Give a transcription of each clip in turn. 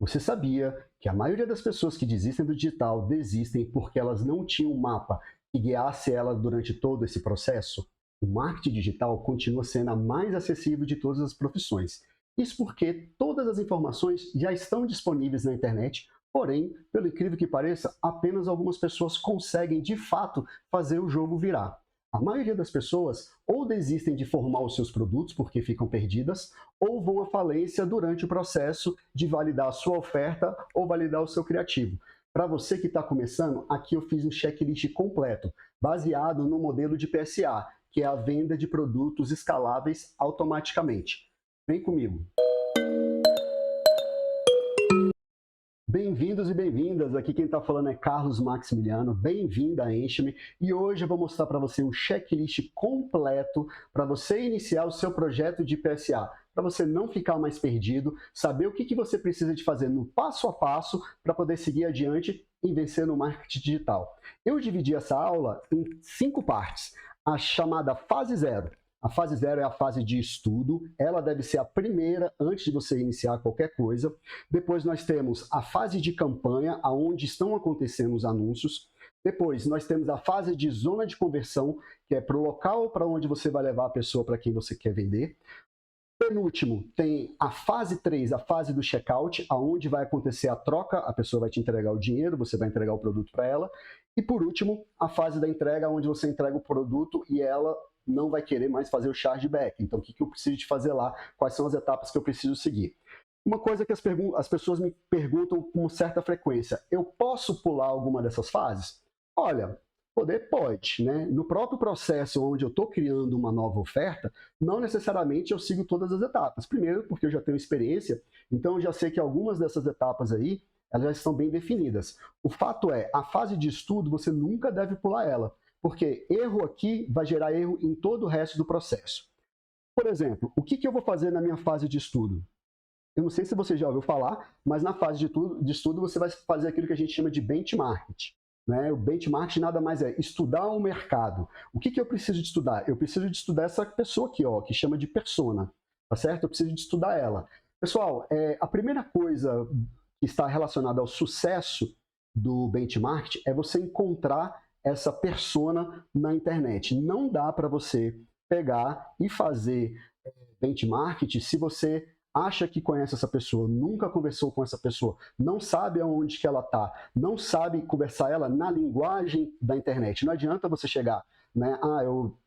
Você sabia que a maioria das pessoas que desistem do digital desistem porque elas não tinham um mapa que guiasse elas durante todo esse processo? O marketing digital continua sendo a mais acessível de todas as profissões. Isso porque todas as informações já estão disponíveis na internet, porém, pelo incrível que pareça, apenas algumas pessoas conseguem de fato fazer o jogo virar. A maioria das pessoas ou desistem de formar os seus produtos porque ficam perdidas, ou vão à falência durante o processo de validar a sua oferta ou validar o seu criativo. Para você que está começando, aqui eu fiz um checklist completo, baseado no modelo de PSA, que é a venda de produtos escaláveis automaticamente. Vem comigo! Bem-vindos e bem-vindas, aqui quem está falando é Carlos Maximiliano, bem-vinda a Enche-me, e hoje eu vou mostrar para você um checklist completo para você iniciar o seu projeto de PSA, para você não ficar mais perdido, saber o que você precisa de fazer no passo a passo para poder seguir adiante e vencer no marketing digital. Eu dividi essa aula em 5 partes, a chamada fase 0. A fase 0 é a fase de estudo, ela deve ser a primeira antes de você iniciar qualquer coisa. Depois nós temos a fase de campanha, onde estão acontecendo os anúncios. Depois nós temos a fase de zona de conversão, que é para o local para onde você vai levar a pessoa para quem você quer vender. Penúltimo, tem a fase 3, a fase do checkout, aonde vai acontecer a troca, a pessoa vai te entregar o dinheiro, você vai entregar o produto para ela. E por último, a fase da entrega, onde você entrega o produto e ela não vai querer mais fazer o chargeback. Então, o que eu preciso de fazer lá? Quais são as etapas que eu preciso seguir? Uma coisa que as pessoas me perguntam com certa frequência, eu posso pular alguma dessas fases? Olha, poder pode, né? No próprio processo onde eu estou criando uma nova oferta, não necessariamente eu sigo todas as etapas. Primeiro, porque eu já tenho experiência, então eu já sei que algumas dessas etapas aí, elas já estão bem definidas. O fato é, a fase de estudo, você nunca deve pular ela, porque erro aqui vai gerar erro em todo o resto do processo. Por exemplo, o que eu vou fazer na minha fase de estudo? Eu não sei se você já ouviu falar, mas na fase de estudo você vai fazer aquilo que a gente chama de benchmark. Né? O benchmark nada mais é estudar o mercado. O que eu preciso de estudar? Eu preciso de estudar essa pessoa aqui, ó, que chama de persona, tá certo? Eu preciso de estudar ela. Pessoal, a primeira coisa que está relacionada ao sucesso do benchmark é você encontrar essa persona na internet. Não dá para você pegar e fazer benchmark se você acha que conhece essa pessoa, nunca conversou com essa pessoa, não sabe aonde que ela está, não sabe conversar ela na linguagem da internet. Não adianta você chegar, né?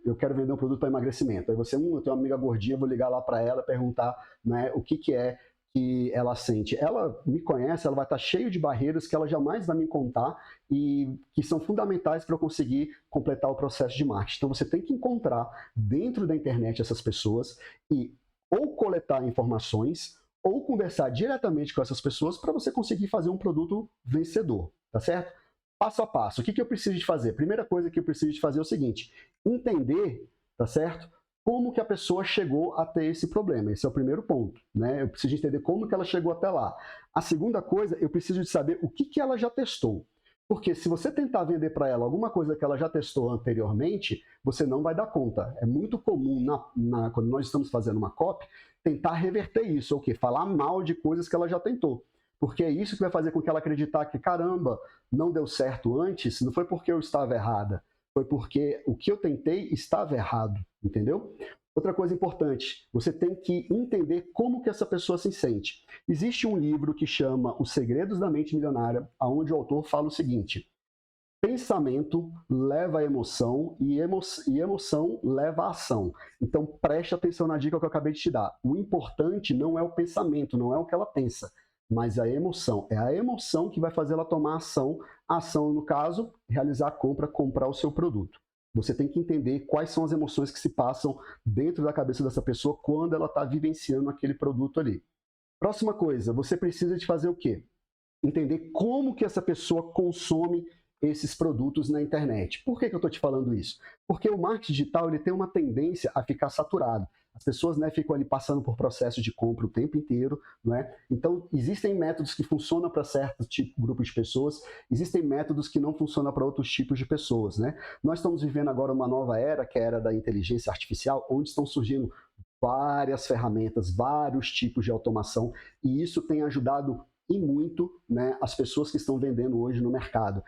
Eu quero vender um produto para emagrecimento. Aí você, eu tenho uma amiga gordinha, vou ligar lá para ela, perguntar, né, o que é que ela sente. Ela me conhece, ela vai estar cheio de barreiras que ela jamais vai me contar e que são fundamentais para eu conseguir completar o processo de marketing. Então você tem que encontrar dentro da internet essas pessoas e ou coletar informações ou conversar diretamente com essas pessoas para você conseguir fazer um produto vencedor, tá certo? Passo a passo, o que eu preciso de fazer? Primeira coisa que eu preciso de fazer é o seguinte, entender, tá certo? Como que a pessoa chegou até esse problema. Esse é o primeiro ponto, né? Eu preciso entender como que ela chegou até lá. A segunda coisa, eu preciso de saber o que ela já testou. Porque se você tentar vender para ela alguma coisa que ela já testou anteriormente, você não vai dar conta. É muito comum, quando nós estamos fazendo uma copy, tentar reverter isso, ou o quê? Falar mal de coisas que ela já tentou. Porque é isso que vai fazer com que ela acreditar que, caramba, não deu certo antes, não foi porque eu estava errada, foi porque o que eu tentei estava errado, entendeu? Outra coisa importante, você tem que entender como que essa pessoa se sente. Existe um livro que chama Os Segredos da Mente Milionária, onde o autor fala o seguinte, pensamento leva a emoção e emoção leva a ação. Então preste atenção na dica que eu acabei de te dar. O importante não é o pensamento, não é o que ela pensa, mas a emoção. É a emoção que vai fazer ela tomar ação. A ação, no caso, realizar a compra, comprar o seu produto. Você tem que entender quais são as emoções que se passam dentro da cabeça dessa pessoa quando ela está vivenciando aquele produto ali. Próxima coisa, você precisa de fazer o quê? Entender como que essa pessoa consome esses produtos na internet. Por que eu estou te falando isso? Porque o marketing digital ele tem uma tendência a ficar saturado. As pessoas, né, ficam ali passando por processo de compra o tempo inteiro, né? Então, existem métodos que funcionam para certo grupo de pessoas, existem métodos que não funcionam para outros tipos de pessoas, né? Nós estamos vivendo agora uma nova era, que é a era da inteligência artificial, onde estão surgindo várias ferramentas, vários tipos de automação, e isso tem ajudado e muito, né, as pessoas que estão vendendo hoje no mercado.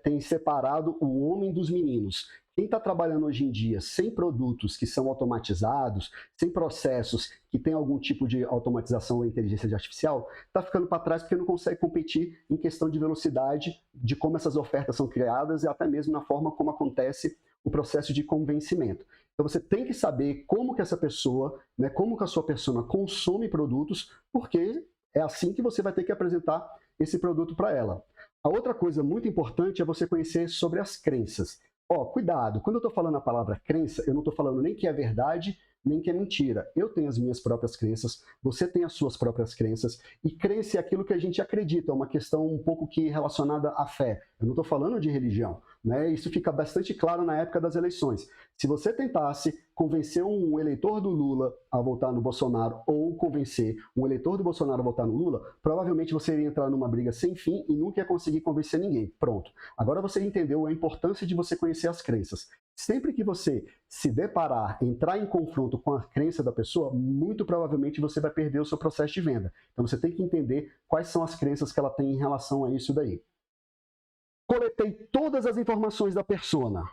Tem separado o homem dos meninos. Quem está trabalhando hoje em dia sem produtos que são automatizados, sem processos que têm algum tipo de automatização ou inteligência artificial, está ficando para trás porque não consegue competir em questão de velocidade, de como essas ofertas são criadas e até mesmo na forma como acontece o processo de convencimento. Então você tem que saber como que essa pessoa, né, como que a sua persona consome produtos, porque é assim que você vai ter que apresentar esse produto para ela. A outra coisa muito importante é você conhecer sobre as crenças. Ó, cuidado, quando eu estou falando a palavra crença, eu não estou falando nem que é verdade, nem que é mentira. Eu tenho as minhas próprias crenças, você tem as suas próprias crenças, e crença é aquilo que a gente acredita, é uma questão um pouco que relacionada à fé. Eu não estou falando de religião, né? Isso fica bastante claro na época das eleições. Se você tentasse convencer um eleitor do Lula a votar no Bolsonaro ou convencer um eleitor do Bolsonaro a votar no Lula, provavelmente você iria entrar numa briga sem fim e nunca ia conseguir convencer ninguém. Pronto. Agora você entendeu a importância de você conhecer as crenças. Sempre que você se deparar, entrar em confronto com a crença da pessoa, muito provavelmente você vai perder o seu processo de venda. Então você tem que entender quais são as crenças que ela tem em relação a isso daí. Coletei todas as informações da persona.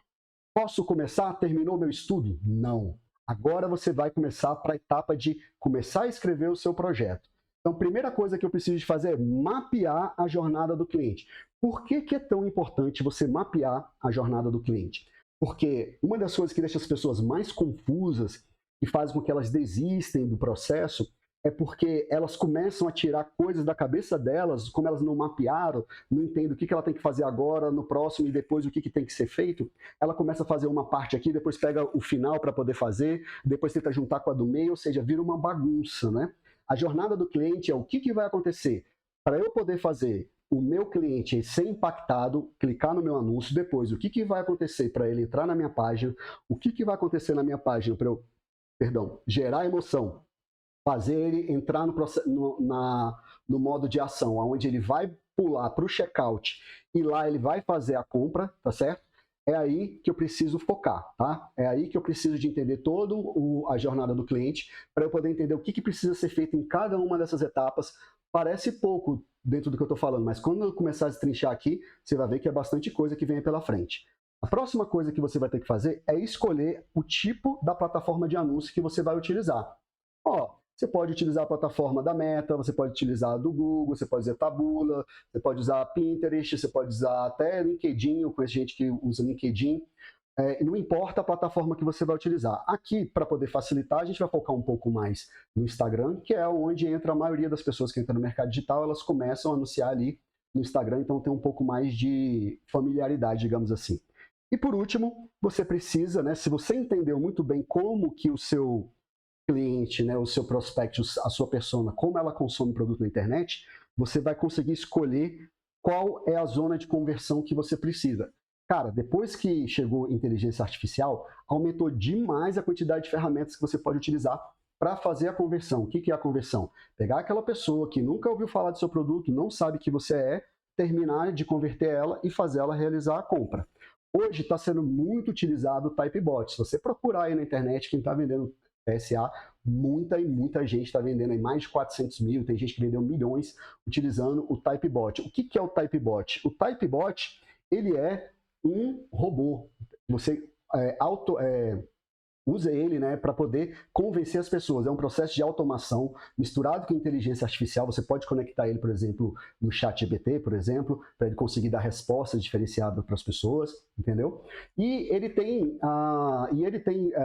Posso começar? Terminou meu estudo? Não. Agora você vai começar para a etapa de começar a escrever o seu projeto. Então, a primeira coisa que eu preciso de fazer é mapear a jornada do cliente. Por que é tão importante você mapear a jornada do cliente? Porque uma das coisas que deixa as pessoas mais confusas e faz com que elas desistem do processo é porque elas começam a tirar coisas da cabeça delas, como elas não mapearam, não entendem o que ela tem que fazer agora, no próximo e depois o que tem que ser feito. Ela começa a fazer uma parte aqui, depois pega o final para poder fazer, depois tenta juntar com a do meio, ou seja, vira uma bagunça, né? A jornada do cliente é o que vai acontecer para eu poder fazer o meu cliente ser impactado, clicar no meu anúncio, depois o que vai acontecer para ele entrar na minha página, o que vai acontecer na minha página para eu, gerar emoção, fazer ele entrar no modo de ação, onde ele vai pular para o checkout e lá ele vai fazer a compra, tá certo? É aí que eu preciso focar, tá? É aí que eu preciso de entender toda a jornada do cliente para eu poder entender o que precisa ser feito em cada uma dessas etapas. Parece pouco dentro do que eu estou falando, mas quando eu começar a destrinchar aqui, você vai ver que é bastante coisa que vem pela frente. A próxima coisa que você vai ter que fazer é escolher o tipo da plataforma de anúncio que você vai utilizar. Ó, você pode utilizar a plataforma da Meta, você pode utilizar a do Google, você pode usar Taboola, você pode usar Pinterest, você pode usar até LinkedIn, eu conheço gente que usa LinkedIn. Não importa a plataforma que você vai utilizar. Aqui, para poder facilitar, a gente vai focar um pouco mais no Instagram, que é onde entra a maioria das pessoas que entram no mercado digital, elas começam a anunciar ali no Instagram, então tem um pouco mais de familiaridade, digamos assim. E por último, você precisa, né, se você entendeu muito bem como que o seu cliente, né, o seu prospect, a sua persona, como ela consome produto na internet, você vai conseguir escolher qual é a zona de conversão que você precisa. Cara, depois que chegou inteligência artificial, aumentou demais a quantidade de ferramentas que você pode utilizar para fazer a conversão. O que é a conversão? Pegar aquela pessoa que nunca ouviu falar do seu produto, não sabe que você é, terminar de converter ela e fazer ela realizar a compra. Hoje está sendo muito utilizado o Typebot. Se você procurar aí na internet, quem está vendendo PSA, muita gente está vendendo aí mais de 400 mil, tem gente que vendeu milhões utilizando o Typebot. O que é o Typebot? O Typebot, ele é um robô. Você usa ele, né, para poder convencer as pessoas. É um processo de automação misturado com inteligência artificial. Você pode conectar ele, por exemplo, no ChatGPT, por exemplo, para ele conseguir dar respostas diferenciadas para as pessoas, entendeu? E ele tem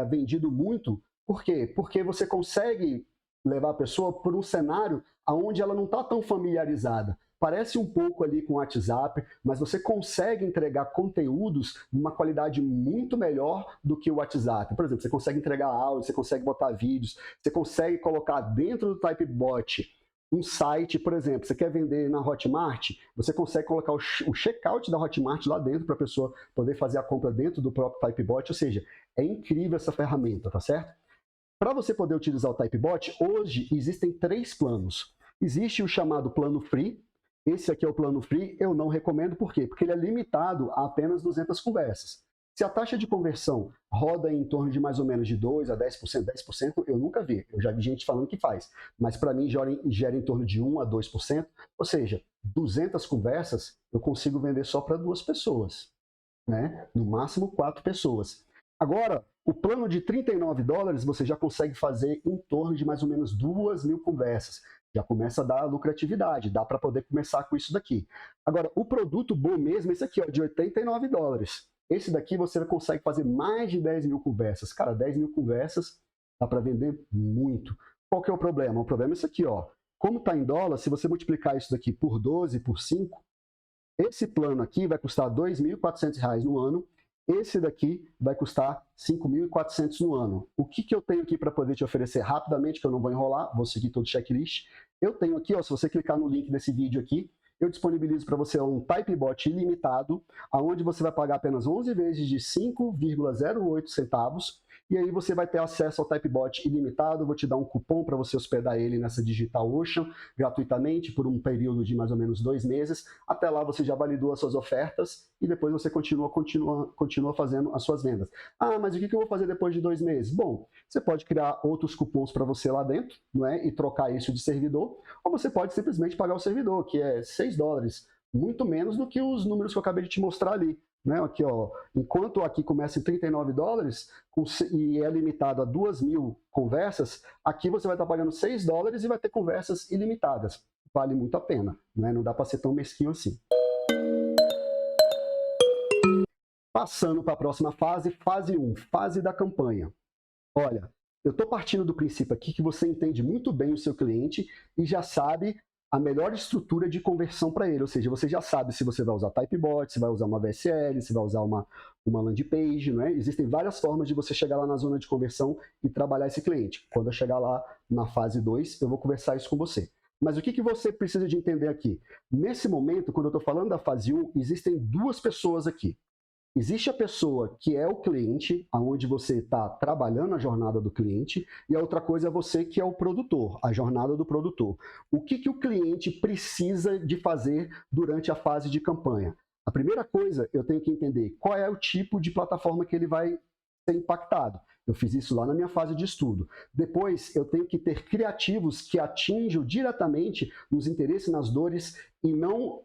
vendido muito. Por quê? Porque você consegue levar a pessoa por um cenário onde ela não está tão familiarizada. Parece um pouco ali com o WhatsApp, mas você consegue entregar conteúdos de uma qualidade muito melhor do que o WhatsApp. Por exemplo, você consegue entregar áudio, você consegue botar vídeos, você consegue colocar dentro do Typebot um site, por exemplo, você quer vender na Hotmart, você consegue colocar o checkout da Hotmart lá dentro para a pessoa poder fazer a compra dentro do próprio Typebot, ou seja, é incrível essa ferramenta, tá certo? Para você poder utilizar o Typebot, hoje existem 3 planos. Existe o chamado plano free. Esse aqui é o plano free, eu não recomendo, por quê? Porque ele é limitado a apenas 200 conversas. Se a taxa de conversão roda em torno de mais ou menos de 2 a 10%, 10% eu nunca vi, eu já vi gente falando que faz, mas para mim gera em torno de 1 a 2%, ou seja, 200 conversas eu consigo vender só para 2 pessoas, né? No máximo 4 pessoas. Agora, o plano de $39 você já consegue fazer em torno de mais ou menos 2.000 conversas. Já começa a dar lucratividade, dá para poder começar com isso daqui. Agora, o produto bom mesmo, esse aqui, ó, de $89. Esse daqui você consegue fazer mais de 10.000 conversas. Cara, 10.000 conversas dá para vender muito. Qual que é o problema? O problema é isso aqui, ó. Como está em dólar, se você multiplicar isso daqui por 12, por 5, esse plano aqui vai custar R$ 2.400 no ano. Esse daqui vai custar R$ 5.400 no ano. O que eu tenho aqui para poder te oferecer rapidamente, que eu não vou enrolar, vou seguir todo o checklist. Eu tenho aqui, ó, se você clicar no link desse vídeo aqui, eu disponibilizo para você um Typebot ilimitado, onde você vai pagar apenas 11 vezes de 5,08 centavos, e aí você vai ter acesso ao Typebot ilimitado. Eu vou te dar um cupom para você hospedar ele nessa DigitalOcean gratuitamente por um período de mais ou menos 2 meses. Até lá você já validou as suas ofertas e depois você continua fazendo as suas vendas. Ah, mas o que eu vou fazer depois de 2 meses? Bom, você pode criar outros cupons para você lá dentro, não é? E trocar isso de servidor, ou você pode simplesmente pagar o servidor, que é $6, muito menos do que os números que eu acabei de te mostrar ali. Né? Aqui, ó, enquanto aqui começa em $39 e é limitado a 2.000 conversas, aqui você vai estar pagando $6 e vai ter conversas ilimitadas. Vale muito a pena, né? Não dá para ser tão mesquinho assim. Passando para a próxima fase, fase 1, fase da campanha. Olha, eu estou partindo do princípio aqui que você entende muito bem o seu cliente e já sabe a melhor estrutura de conversão para ele, ou seja, você já sabe se você vai usar Typebot, se vai usar uma VSL, se vai usar uma landing page, não é? Existem várias formas de você chegar lá na zona de conversão e trabalhar esse cliente. Quando eu chegar lá na fase 2, eu vou conversar isso com você. Mas o que você precisa de entender aqui? Nesse momento, quando eu estou falando da fase 1, existem 2 pessoas aqui. Existe a pessoa que é o cliente, aonde você está trabalhando a jornada do cliente, e a outra coisa é você que é o produtor, a jornada do produtor. O que o cliente precisa de fazer durante a fase de campanha? A primeira coisa, eu tenho que entender qual é o tipo de plataforma que ele vai ser impactado. Eu fiz isso lá na minha fase de estudo. Depois, eu tenho que ter criativos que atinjam diretamente nos interesses, nas dores, e não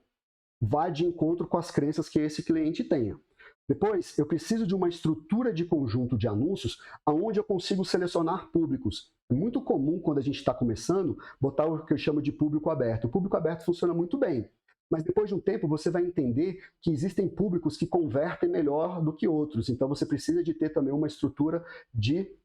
vá de encontro com as crenças que esse cliente tenha. Depois, eu preciso de uma estrutura de conjunto de anúncios onde eu consigo selecionar públicos. É muito comum, quando a gente está começando, botar o que eu chamo de público aberto. O público aberto funciona muito bem, mas depois de um tempo você vai entender que existem públicos que convertem melhor do que outros. Então, você precisa de ter também uma estrutura de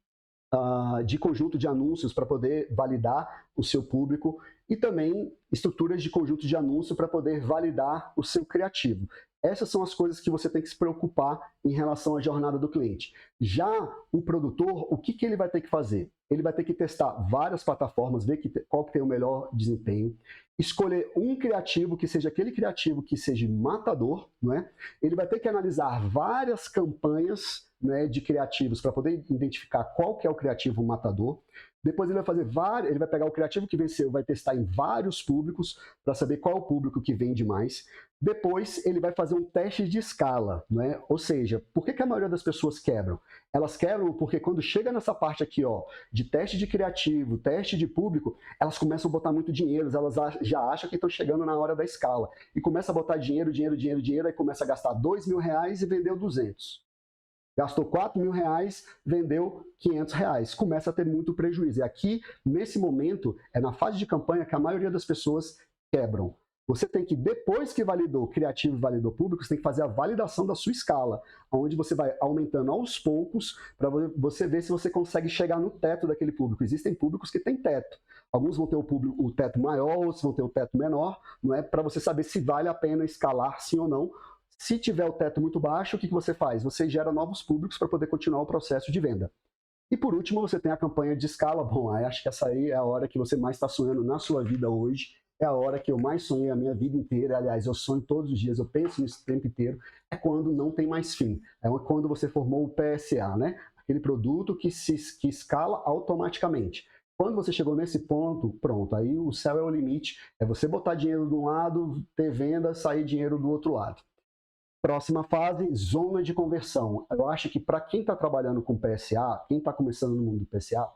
conjunto de anúncios para poder validar o seu público e também estruturas de conjunto de anúncio para poder validar o seu criativo. Essas são as coisas que você tem que se preocupar em relação à jornada do cliente. Já o produtor, o que ele vai ter que fazer? Ele vai ter que testar várias plataformas, ver qual que tem o melhor desempenho, escolher um criativo que seja aquele criativo que seja matador, não é? Ele vai ter que analisar várias campanhas, né, de criativos para poder identificar qual que é o criativo matador. Depois ele vai fazer ele vai pegar o criativo que venceu, vai testar em vários públicos para saber qual é o público que vende mais. Depois ele vai fazer um teste de escala, né? Ou seja, por que a maioria das pessoas quebram? Elas quebram porque quando chega nessa parte aqui, ó, de teste de criativo, teste de público, elas começam a botar muito dinheiro, elas já acham que estão chegando na hora da escala. E começa a botar dinheiro, aí começa a gastar R$2.000 e vendeu 200. Gastou R$4.000, vendeu R$500. Começa a ter muito prejuízo. E aqui, nesse momento, é na fase de campanha que a maioria das pessoas quebram. Você tem que, depois que validou criativo e validou público, você tem que fazer a validação da sua escala, onde você vai aumentando aos poucos para você ver se você consegue chegar no teto daquele público. Existem públicos que têm teto. Alguns vão ter o teto maior, outros vão ter o teto menor, não é? Para você saber se vale a pena escalar sim ou não. Se tiver o teto muito baixo, o que você faz? Você gera novos públicos para poder continuar o processo de venda. E por último, você tem a campanha de escala. Bom, acho que essa aí é a hora que você mais está sonhando na sua vida hoje. É a hora que eu mais sonhei a minha vida inteira. Aliás, eu sonho todos os dias, eu penso nisso o tempo inteiro. É quando não tem mais fim. É quando você formou o PSA, né? Aquele produto que escala automaticamente. Quando você chegou nesse ponto, pronto, aí o céu é o limite. É você botar dinheiro de um lado, ter venda, sair dinheiro do outro lado. Próxima fase, zona de conversão. Eu acho que para quem está trabalhando com PSA, quem está começando no mundo do PSA,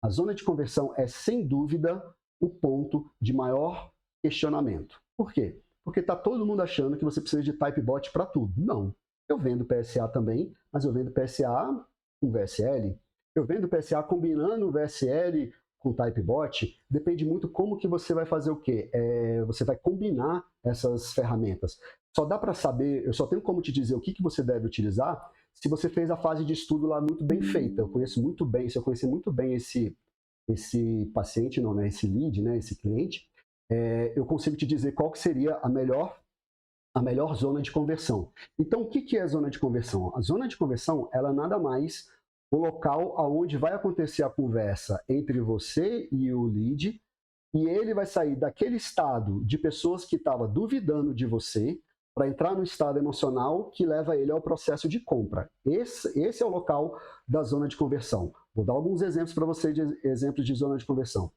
a zona de conversão é, sem dúvida, o ponto de maior questionamento. Por quê? Porque está todo mundo achando que você precisa de Typebot para tudo. Não. Eu vendo PSA também, mas eu vendo PSA com VSL. Eu vendo PSA combinando o VSL com Typebot. Depende muito como que você vai fazer o quê? Você vai combinar essas ferramentas. Só dá para saber, eu só tenho como te dizer o que você deve utilizar se você fez a fase de estudo lá muito bem feita. Eu conheço muito bem, se eu conhecer muito bem esse paciente, não, né, esse lead, né, esse cliente, eu consigo te dizer qual que seria a melhor zona de conversão. Então, o que é a zona de conversão? A zona de conversão, ela nada mais o local onde vai acontecer a conversa entre você e o lead, e ele vai sair daquele estado de pessoas que estavam duvidando de você para entrar no estado emocional que leva ele ao processo de compra. Esse é o local da zona de conversão. Vou dar alguns exemplos para você, exemplos de zona de conversão.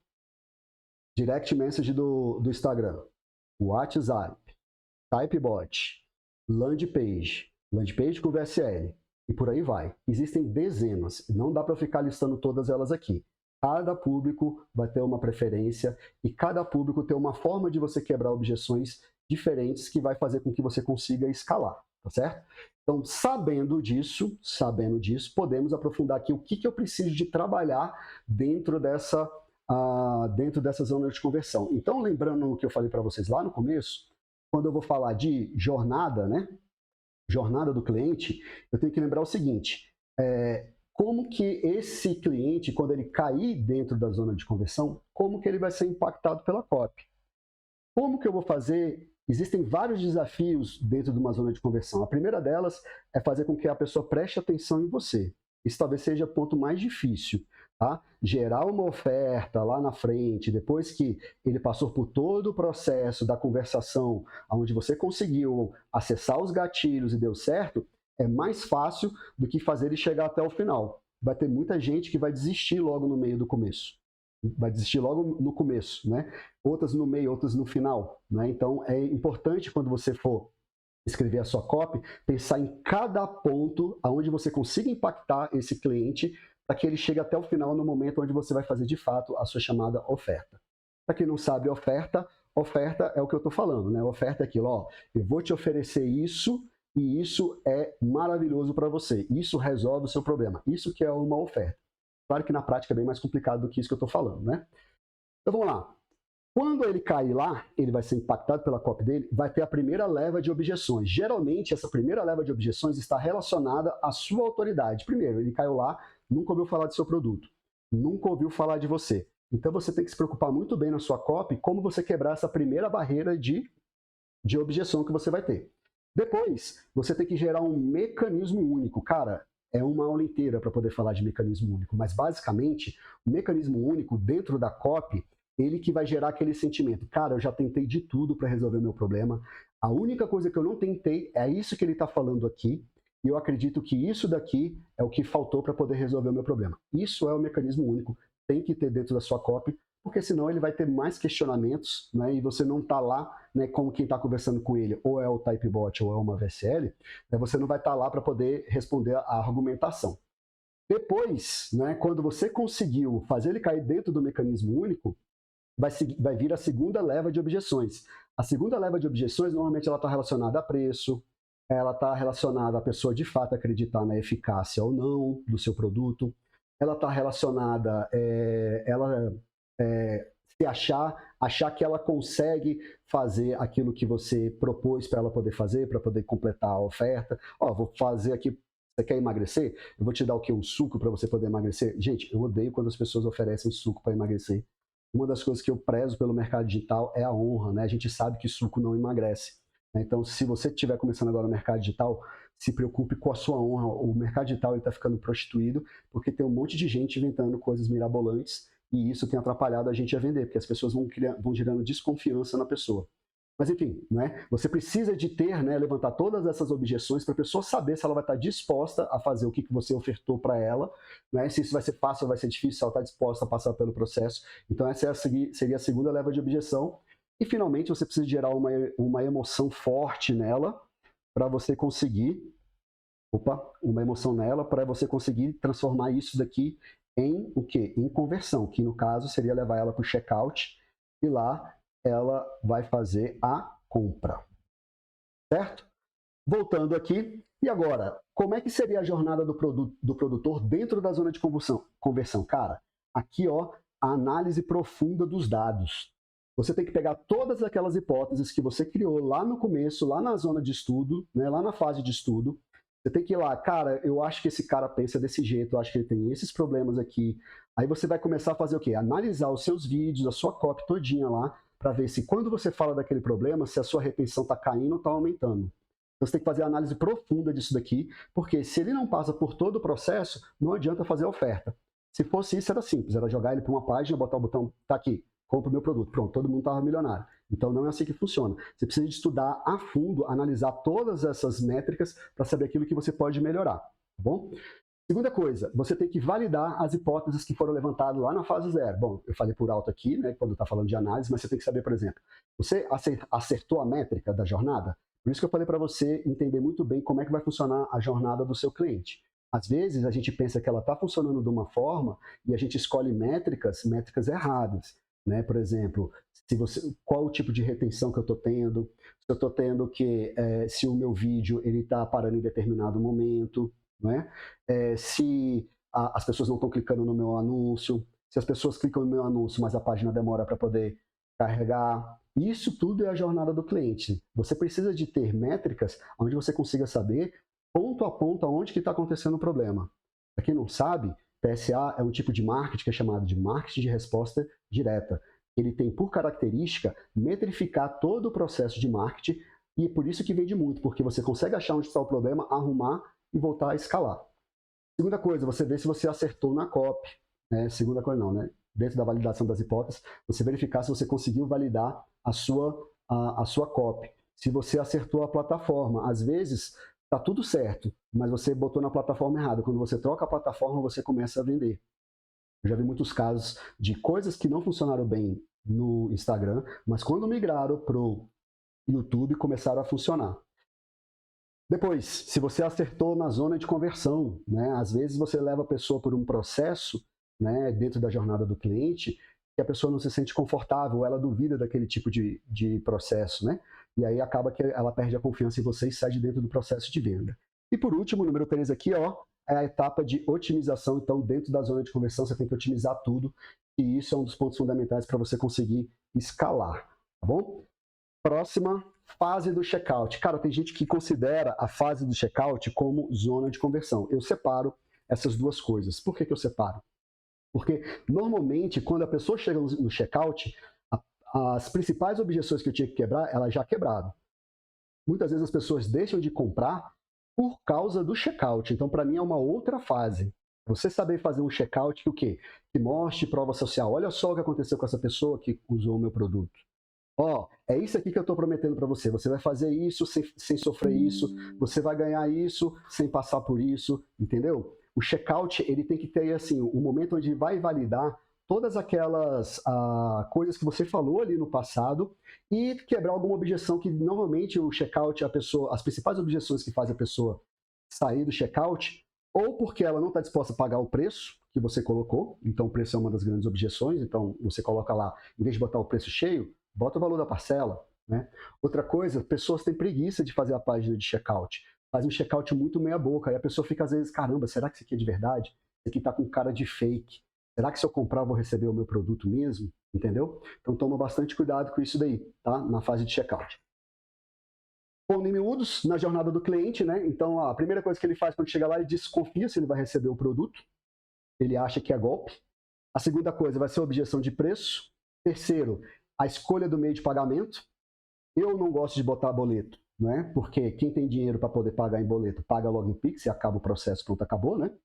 Direct message do Instagram, WhatsApp, Typebot, landing page com VSL, e por aí vai. Existem dezenas, não dá para ficar listando todas elas aqui. Cada público vai ter uma preferência e cada público tem uma forma de você quebrar objeções diferentes que vai fazer com que você consiga escalar, tá certo? Então, sabendo disso, podemos aprofundar aqui o que eu preciso de trabalhar dentro dessa zona de conversão. Então, lembrando o que eu falei para vocês lá no começo, quando eu vou falar de jornada, né? Jornada do cliente, eu tenho que lembrar o seguinte, como que esse cliente, quando ele cair dentro da zona de conversão, como que ele vai ser impactado pela copy? Como que eu vou fazer? Existem vários desafios dentro de uma zona de conversão. A primeira delas é fazer com que a pessoa preste atenção em você. Isso talvez seja o ponto mais difícil. Tá? Gerar uma oferta lá na frente, depois que ele passou por todo o processo da conversação, onde você conseguiu acessar os gatilhos e deu certo, é mais fácil do que fazer ele chegar até o final. Vai ter muita gente que vai desistir logo no meio do começo. Vai desistir logo no começo, né? Outras no meio, outras no final, né? Então, é importante quando você for escrever a sua copy, pensar em cada ponto onde você consiga impactar esse cliente para que ele chegue até o final no momento onde você vai fazer de fato a sua chamada oferta. Para quem não sabe, oferta é o que eu estou falando, né? Oferta é aquilo, ó, eu vou te oferecer isso e isso é maravilhoso para você. Isso resolve o seu problema. Isso que é uma oferta. Claro que na prática é bem mais complicado do que isso que eu estou falando, né? Então vamos lá. Quando ele cair lá, ele vai ser impactado pela copy dele, vai ter a primeira leva de objeções. Geralmente, essa primeira leva de objeções está relacionada à sua autoridade. Primeiro, ele caiu lá, nunca ouviu falar do seu produto, nunca ouviu falar de você. Então você tem que se preocupar muito bem na sua copy como você quebrar essa primeira barreira de objeção que você vai ter. Depois, você tem que gerar um mecanismo único. Cara, é uma aula inteira para poder falar de mecanismo único, mas basicamente, o mecanismo único dentro da copy, ele que vai gerar aquele sentimento. Cara, eu já tentei de tudo para resolver o meu problema, a única coisa que eu não tentei é isso que ele está falando aqui, e eu acredito que isso daqui é o que faltou para poder resolver o meu problema. Isso é o mecanismo único, tem que ter dentro da sua copy, porque senão ele vai ter mais questionamentos, né, e você não está lá, né, como quem está conversando com ele, ou é o Typebot ou é uma VSL, né, você não vai estar lá para poder responder a argumentação. Depois, né, quando você conseguiu fazer ele cair dentro do mecanismo único, vai vir a segunda leva de objeções. A segunda leva de objeções, normalmente ela está relacionada a preço, ela está relacionada à pessoa de fato acreditar na eficácia ou não do seu produto, ela está relacionada, se achar que ela consegue fazer aquilo que você propôs para ela poder fazer, para poder completar a oferta. Ó, vou fazer aqui, você quer emagrecer? Eu vou te dar o quê? Um suco para você poder emagrecer? Gente, eu odeio quando as pessoas oferecem suco para emagrecer. Uma das coisas que eu prezo pelo mercado digital é a honra, né? A gente sabe que suco não emagrece. Então, se você estiver começando agora no mercado digital, se preocupe com a sua honra. O mercado digital está ficando prostituído porque tem um monte de gente inventando coisas mirabolantes e isso tem atrapalhado a gente a vender, porque as pessoas vão gerando desconfiança na pessoa. Mas enfim, né? Você precisa de ter, né, levantar todas essas objeções para a pessoa saber se ela vai estar disposta a fazer o que você ofertou para ela, né? Se isso vai ser fácil ou vai ser difícil, se ela está disposta a passar pelo processo. Então essa seria a segunda leva de objeção. E finalmente você precisa gerar uma emoção forte nela para você conseguir, uma emoção nela, para você conseguir transformar isso daqui em o quê? Em conversão, que no caso seria levar ela para o checkout e lá ela vai fazer a compra, certo? Voltando aqui, e agora, como é que seria a jornada do produtor dentro da zona de conversão? Cara, aqui ó, a análise profunda dos dados. Você tem que pegar todas aquelas hipóteses que você criou lá no começo, lá na zona de estudo, né, lá na fase de estudo. Você tem que ir lá, cara, eu acho que esse cara pensa desse jeito, eu acho que ele tem esses problemas aqui. Aí você vai começar a fazer o quê? Analisar os seus vídeos, a sua copy todinha lá, para ver se quando você fala daquele problema, se a sua retenção está caindo ou está aumentando. Então, você tem que fazer a análise profunda disso daqui, porque se ele não passa por todo o processo, não adianta fazer a oferta. Se fosse isso, era simples, era jogar ele para uma página, botar o botão, tá aqui, compra o meu produto, pronto, todo mundo estava milionário. Então, não é assim que funciona. Você precisa de estudar a fundo, analisar todas essas métricas para saber aquilo que você pode melhorar, tá bom? Segunda coisa, você tem que validar as hipóteses que foram levantadas lá na fase 0. Bom, eu falei por alto aqui, né, quando está falando de análise, mas você tem que saber, por exemplo, você acertou a métrica da jornada? Por isso que eu falei para você entender muito bem como é que vai funcionar a jornada do seu cliente. Às vezes a gente pensa que ela está funcionando de uma forma e a gente escolhe métricas erradas, né? Por exemplo, qual o tipo de retenção que eu estou tendo, se eu estou tendo se o meu vídeo ele está parando em determinado momento, né? Se as pessoas não estão clicando no meu anúncio, se as pessoas clicam no meu anúncio, mas a página demora para poder carregar. Isso tudo é a jornada do cliente. Você precisa de ter métricas onde você consiga saber ponto a ponto aonde que está acontecendo o problema. Para quem não sabe, PSA é um tipo de marketing que é chamado de marketing de resposta direta. Ele tem por característica metrificar todo o processo de marketing e por isso que vende muito, porque você consegue achar onde está o problema, arrumar e voltar a escalar. Segunda coisa, você vê se você acertou na copy. Né? Segunda coisa não, né? Dentro da validação das hipóteses, você verificar se você conseguiu validar a sua copy. Se você acertou a plataforma. Às vezes, está tudo certo, mas você botou na plataforma errada. Quando você troca a plataforma, você começa a vender. Eu já vi muitos casos de coisas que não funcionaram bem no Instagram, mas quando migraram para o YouTube, começaram a funcionar. Depois, se você acertou na zona de conversão, né? Às vezes você leva a pessoa por um processo, né, dentro da jornada do cliente, que a pessoa não se sente confortável, ela duvida daquele tipo de processo, né? E aí acaba que ela perde a confiança em você e sai de dentro do processo de venda. E por último, o número 3 aqui, ó, é a etapa de otimização. Então, dentro da zona de conversão, você tem que otimizar tudo, e isso é um dos pontos fundamentais para você conseguir escalar, tá bom? Próxima, fase do checkout. Cara, tem gente que considera a fase do checkout como zona de conversão. Eu separo essas duas coisas. Por que eu separo? Porque, normalmente, quando a pessoa chega no checkout, as principais objeções que eu tinha que quebrar, elas já quebraram. Muitas vezes as pessoas deixam de comprar por causa do checkout. Então, para mim, é uma outra fase. Você saber fazer um checkout que o quê? Que mostre prova social. Olha só o que aconteceu com essa pessoa que usou o meu produto. Ó, é isso aqui que eu estou prometendo para você. Você vai fazer isso sem sofrer isso. Você vai ganhar isso sem passar por isso. Entendeu? O checkout, ele tem que ter assim, um momento onde vai validar todas aquelas coisas que você falou ali no passado e quebrar alguma objeção que normalmente o checkout, as principais objeções que faz a pessoa sair do checkout, ou porque ela não está disposta a pagar o preço que você colocou, então o preço é uma das grandes objeções, então você coloca lá, em vez de botar o preço cheio, bota o valor da parcela. Né? Outra coisa, pessoas têm preguiça de fazer a página de checkout. Faz um checkout muito meia boca, e a pessoa fica às vezes, caramba, será que isso aqui é de verdade? Isso aqui está com cara de fake. Será que se eu comprar eu vou receber o meu produto mesmo? Entendeu? Então toma bastante cuidado com isso daí, tá? Na fase de checkout. Conteúdos na jornada do cliente, né? Então a primeira coisa que ele faz quando chega lá, ele desconfia se ele vai receber o produto. Ele acha que é golpe. A segunda coisa vai ser a objeção de preço. Terceiro, a escolha do meio de pagamento. Eu não gosto de botar boleto, né? Porque quem tem dinheiro para poder pagar em boleto, paga logo em Pix e acaba o processo, pronto, acabou, né?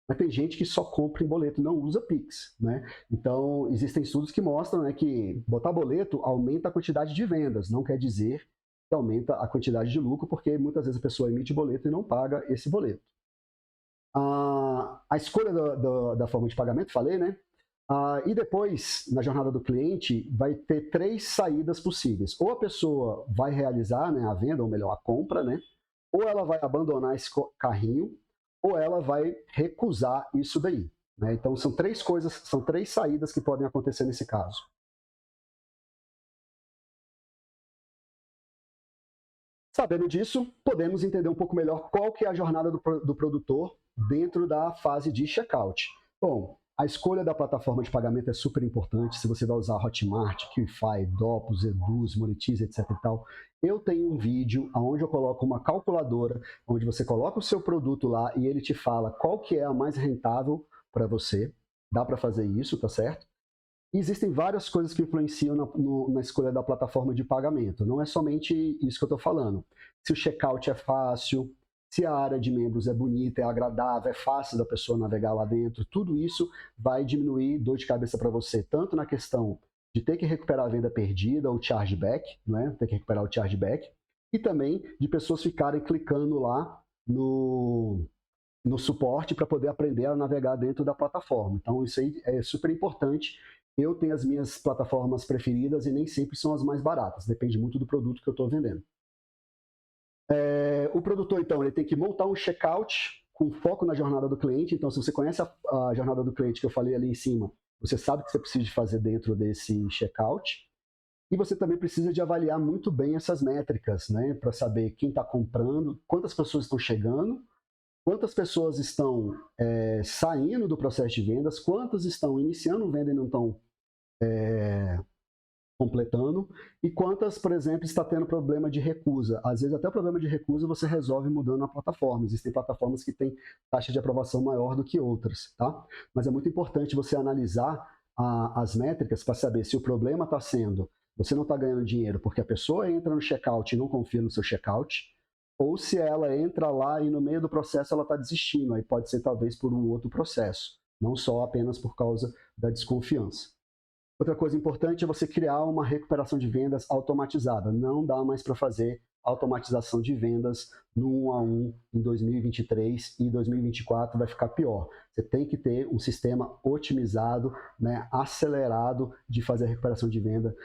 Mas tem gente que só compra em boleto e não usa Pix, né? Então, existem estudos que mostram, né, que botar boleto aumenta a quantidade de vendas, não quer dizer que aumenta a quantidade de lucro, porque muitas vezes a pessoa emite boleto e não paga esse boleto. A escolha da forma de pagamento, falei, né? E depois, na jornada do cliente, vai ter 3 saídas possíveis. Ou a pessoa vai realizar, né, a venda, ou melhor, a compra, né? ou ela vai abandonar esse carrinho, ou ela vai recusar isso daí, né? Então são três coisas, são três saídas que podem acontecer nesse caso. Sabendo disso, podemos entender um pouco melhor qual que é a jornada do produtor dentro da fase de checkout. Bom, a escolha da plataforma de pagamento é super importante. Se você vai usar Hotmart, QIFI, Dopus, Eduz, Monetize, etc. e tal, eu tenho um vídeo onde eu coloco uma calculadora, onde você coloca o seu produto lá e ele te fala qual que é a mais rentável para você. Dá para fazer isso, tá certo? E existem várias coisas que influenciam na escolha da plataforma de pagamento. Não é somente isso que eu estou falando. Se o checkout é fácil, se a área de membros é bonita, é agradável, é fácil da pessoa navegar lá dentro, tudo isso vai diminuir dor de cabeça para você, tanto na questão de ter que recuperar a venda perdida, ou chargeback, né? Ter que recuperar o chargeback, e também de pessoas ficarem clicando lá no suporte para poder aprender a navegar dentro da plataforma. Então, isso aí é super importante. Eu tenho as minhas plataformas preferidas e nem sempre são as mais baratas, depende muito do produto que eu estou vendendo. O produtor, então, ele tem que montar um checkout com foco na jornada do cliente. Então, se você conhece a jornada do cliente que eu falei ali em cima, você sabe o que você precisa de fazer dentro desse checkout. E você também precisa de avaliar muito bem essas métricas, né, para saber quem está comprando, quantas pessoas estão chegando, quantas pessoas estão saindo do processo de vendas, quantas estão iniciando venda e não estão completando, e quantas, por exemplo, está tendo problema de recusa. Às vezes até o problema de recusa você resolve mudando a plataforma. Existem plataformas que têm taxa de aprovação maior do que outras, tá? Mas é muito importante você analisar as métricas para saber se o problema está sendo você não está ganhando dinheiro porque a pessoa entra no checkout e não confia no seu checkout, ou se ela entra lá e no meio do processo ela está desistindo. Aí pode ser talvez por um outro processo, não só apenas por causa da desconfiança. Outra coisa importante é você criar uma recuperação de vendas automatizada. Não dá mais para fazer automatização de vendas no 1 a 1 em 2023 e 2024 vai ficar pior. Você tem que ter um sistema otimizado, né, acelerado de fazer a recuperação de venda.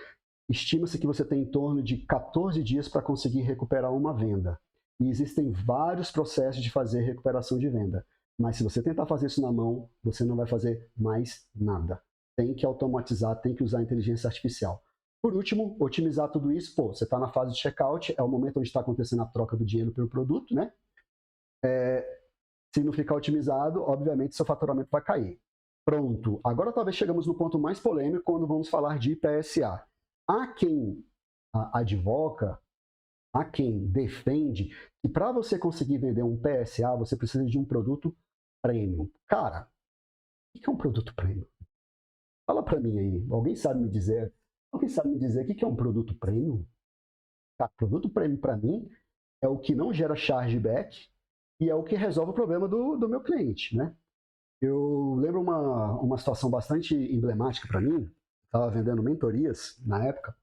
Estima-se que você tem em torno de 14 dias para conseguir recuperar uma venda. E existem vários processos de fazer recuperação de venda. Mas se você tentar fazer isso na mão, você não vai fazer mais nada. Tem que automatizar, tem que usar inteligência artificial. Por último, otimizar tudo isso. Pô, você está na fase de checkout, é o momento onde está acontecendo a troca do dinheiro pelo produto, né? Se não ficar otimizado, obviamente seu faturamento vai cair. Pronto. Agora talvez chegamos no ponto mais polêmico quando vamos falar de PSA. Há quem advoca, há quem defende que para você conseguir vender um PSA, você precisa de um produto premium. Cara, o que é um produto premium? Fala para mim aí, alguém sabe me dizer o que é um produto premium? Tá, produto premium para mim é o que não gera chargeback e é o que resolve o problema do meu cliente, né? Eu lembro uma situação bastante emblemática para mim. Estava vendendo mentorias na época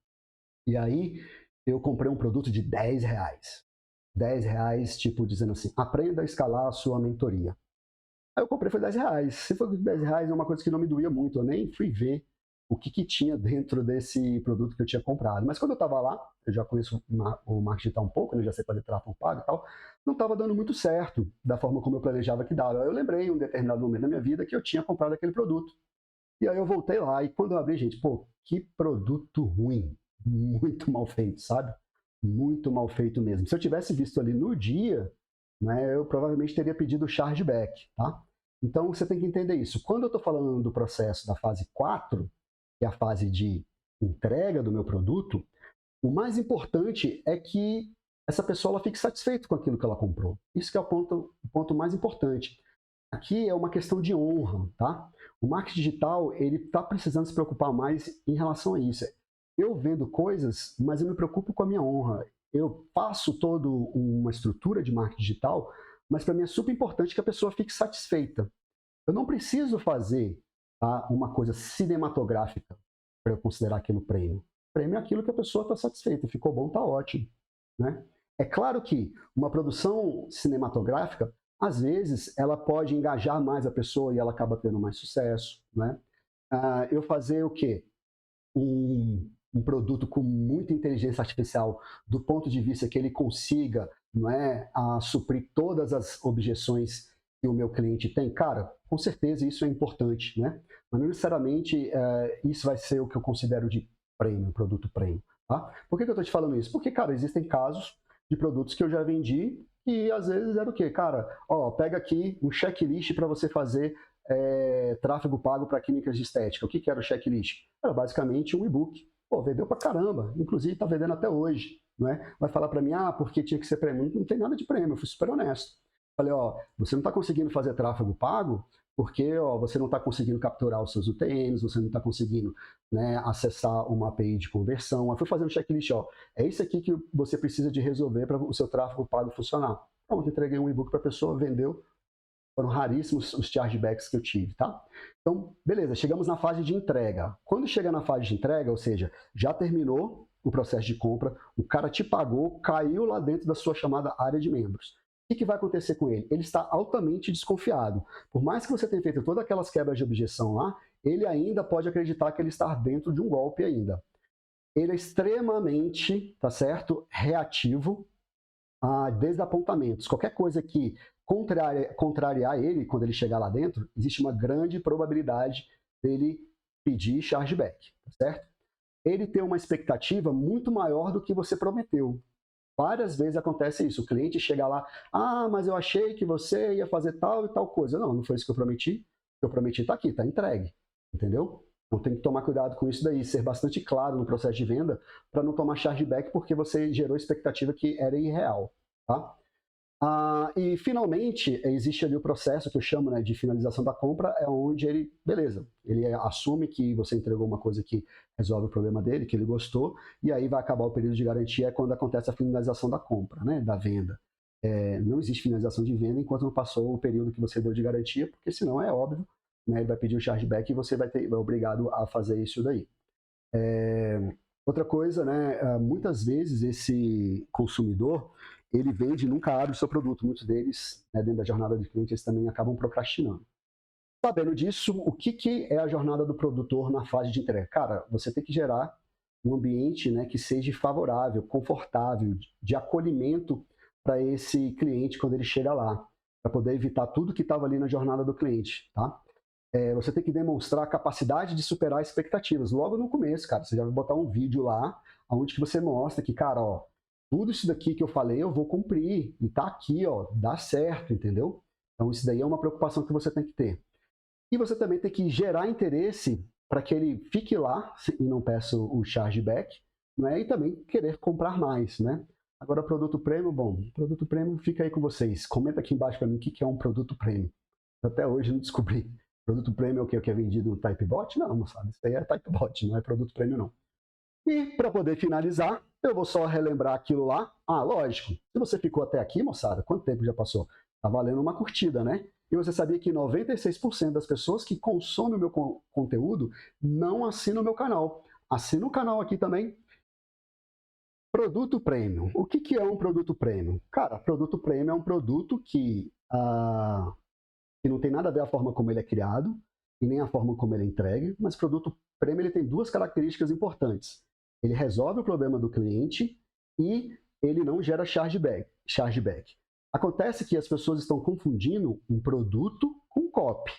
e aí eu comprei um produto de R$10. R$10, tipo dizendo assim, aprenda a escalar a sua mentoria. Aí eu comprei, foi R$10. Se for R$10 é uma coisa que não me doía muito, eu nem fui ver o que tinha dentro desse produto que eu tinha comprado. Mas quando eu estava lá, eu já conheço o marketing digital um pouco, né, já sei fazer tráfego pago e tal, não estava dando muito certo da forma como eu planejava que dava. Eu lembrei em um determinado momento da minha vida que eu tinha comprado aquele produto. E aí eu voltei lá e quando eu abri, gente, pô, que produto ruim, muito mal feito, sabe? Muito mal feito mesmo. Se eu tivesse visto ali no dia, né, eu provavelmente teria pedido chargeback, tá? Então você tem que entender isso. Quando eu estou falando do processo da fase 4, que é a fase de entrega do meu produto, o mais importante é que essa pessoa ela fique satisfeita com aquilo que ela comprou. Isso que é o ponto mais importante. Aqui é uma questão de honra, tá? O marketing digital, ele está precisando se preocupar mais em relação a isso. Eu vendo coisas, mas eu me preocupo com a minha honra. Eu faço toda uma estrutura de marketing digital, mas para mim é super importante que a pessoa fique satisfeita. Eu não preciso fazer, tá, uma coisa cinematográfica para eu considerar aquilo prêmio. Prêmio é aquilo que a pessoa está satisfeita. Ficou bom, está ótimo, né? É claro que uma produção cinematográfica, às vezes, ela pode engajar mais a pessoa e ela acaba tendo mais sucesso, né? Eu fazer o quê? um produto com muita inteligência artificial do ponto de vista que ele consiga, não é, suprir todas as objeções que o meu cliente tem? Cara, com certeza isso é importante, né? Mas não necessariamente isso vai ser o que eu considero de premium, produto premium. Tá? Por que eu estou te falando isso? Porque, cara, existem casos de produtos que eu já vendi e às vezes era o quê? Cara, ó, pega aqui um checklist para você fazer tráfego pago para clínicas de estética. O que era o checklist? Era basicamente um e-book. Pô, vendeu pra caramba, inclusive está vendendo até hoje. Não é? Vai falar para mim, porque tinha que ser prêmio. Não tem nada de prêmio, eu fui super honesto. Falei, ó, você não está conseguindo fazer tráfego pago porque você não está conseguindo capturar os seus UTMs, você não está conseguindo, né, acessar uma API de conversão. Eu fui fazendo um checklist, ó, é isso aqui que você precisa de resolver para o seu tráfego pago funcionar. Pronto, entreguei um e-book para a pessoa, vendeu. Foram raríssimos os chargebacks que eu tive, tá? Então, beleza, chegamos na fase de entrega. Quando chega na fase de entrega, ou seja, já terminou o processo de compra, o cara te pagou, caiu lá dentro da sua chamada área de membros. O que vai acontecer com ele? Ele está altamente desconfiado. Por mais que você tenha feito todas aquelas quebras de objeção lá, ele ainda pode acreditar que ele está dentro de um golpe ainda. Ele é extremamente, tá certo, reativo a desapontamentos. Qualquer coisa que contrariar ele quando ele chegar lá dentro, existe uma grande probabilidade dele pedir chargeback, tá certo? Ele tem uma expectativa muito maior do que você prometeu. Várias vezes acontece isso, o cliente chega lá, mas eu achei que você ia fazer tal e tal coisa. Não, não foi isso que eu prometi. O que eu prometi está aqui, está entregue, entendeu? Então tem que tomar cuidado com isso daí, ser bastante claro no processo de venda para não tomar chargeback porque você gerou expectativa que era irreal, tá? E finalmente existe ali o processo que eu chamo, né, de finalização da compra, é onde ele, beleza, ele assume que você entregou uma coisa que resolve o problema dele, que ele gostou, e aí vai acabar o período de garantia, é quando acontece a finalização da compra, né, da venda. Não existe finalização de venda enquanto não passou o período que você deu de garantia, porque senão é óbvio, né, ele vai pedir o chargeback e você vai obrigado a fazer isso daí. Outra coisa, né, muitas vezes esse consumidor ele vende e nunca abre o seu produto. Muitos deles, né, dentro da jornada de cliente, eles também acabam procrastinando. Sabendo disso, o que é a jornada do produtor na fase de entrega? Cara, você tem que gerar um ambiente, né, que seja favorável, confortável, de acolhimento para esse cliente quando ele chega lá, para poder evitar tudo que estava ali na jornada do cliente, tá? Você tem que demonstrar a capacidade de superar expectativas. Logo no começo, cara, você já vai botar um vídeo lá, onde que você mostra que, cara, ó, tudo isso daqui que eu falei eu vou cumprir, e tá aqui, ó, dá certo, entendeu? Então isso daí é uma preocupação que você tem que ter. E você também tem que gerar interesse para que ele fique lá e não peça o chargeback, né? E também querer comprar mais, né? Agora, produto premium, bom, produto premium fica aí com vocês. Comenta aqui embaixo para mim o que é um produto premium. Até hoje não descobri. Produto premium é o que? O que é vendido no Typebot? Não, não sabe. Isso aí é Typebot, não é produto premium, não. E para poder finalizar, eu vou só relembrar aquilo lá. Lógico, se você ficou até aqui, moçada, quanto tempo já passou? Tá valendo uma curtida, né? E você sabia que 96% das pessoas que consomem o meu conteúdo não assinam o meu canal. Assina o canal aqui também. Produto premium. O que é um produto premium? Cara, produto premium é um produto que não tem nada a ver a forma como ele é criado e nem a forma como ele é entregue, mas produto premium ele tem duas características importantes. Ele resolve o problema do cliente e ele não gera chargeback. Acontece que as pessoas estão confundindo um produto com copy.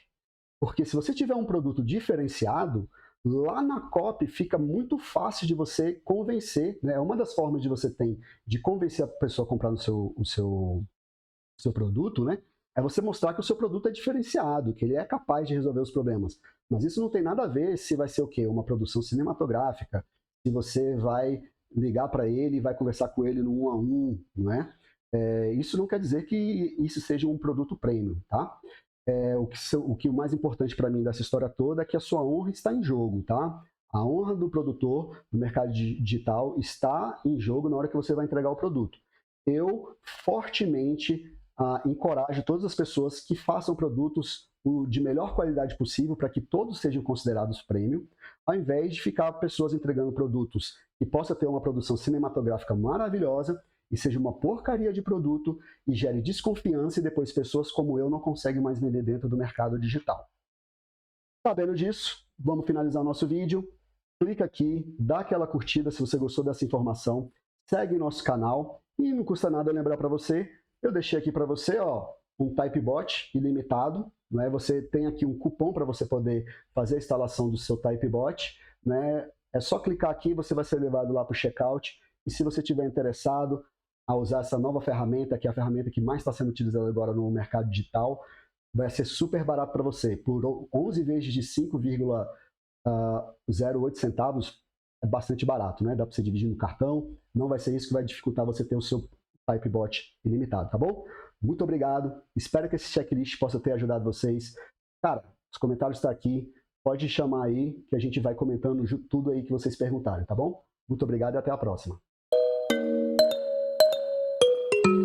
Porque se você tiver um produto diferenciado, lá na copy fica muito fácil de você convencer, né? Uma das formas de você tem de convencer a pessoa a comprar o seu produto, né? É você mostrar que o seu produto é diferenciado, que ele é capaz de resolver os problemas. Mas isso não tem nada a ver se vai ser o quê? Uma produção cinematográfica, se você vai ligar para ele e vai conversar com ele no 1 a 1, não é? Isso não quer dizer que isso seja um produto premium, tá? O que o mais importante para mim dessa história toda é que a sua honra está em jogo, tá? A honra do produtor no mercado digital está em jogo na hora que você vai entregar o produto. Eu fortemente encorajo todas as pessoas que façam produtos de melhor qualidade possível para que todos sejam considerados premium, ao invés de ficar pessoas entregando produtos que possa ter uma produção cinematográfica maravilhosa e seja uma porcaria de produto e gere desconfiança e depois pessoas como eu não conseguem mais vender dentro do mercado digital. Sabendo disso, vamos finalizar o nosso vídeo. clica aqui, dá aquela curtida se você gostou dessa informação, segue nosso canal e não custa nada lembrar para você, eu deixei aqui para você um Typebot ilimitado, né? Você tem aqui um cupom para você poder fazer a instalação do seu Typebot, né? É só clicar aqui, você vai ser levado lá para o checkout, e se você estiver interessado a usar essa nova ferramenta, que é a ferramenta que mais está sendo utilizada agora no mercado digital, vai ser super barato para você. Por 11 vezes de 5,08 centavos, é bastante barato, né? Dá para você dividir no cartão, não vai ser isso que vai dificultar você ter o seu Typebot ilimitado, tá bom? Muito obrigado, espero que esse checklist possa ter ajudado vocês. Cara, os comentários estão aqui, pode chamar aí que a gente vai comentando tudo aí que vocês perguntarem, tá bom? Muito obrigado e até a próxima.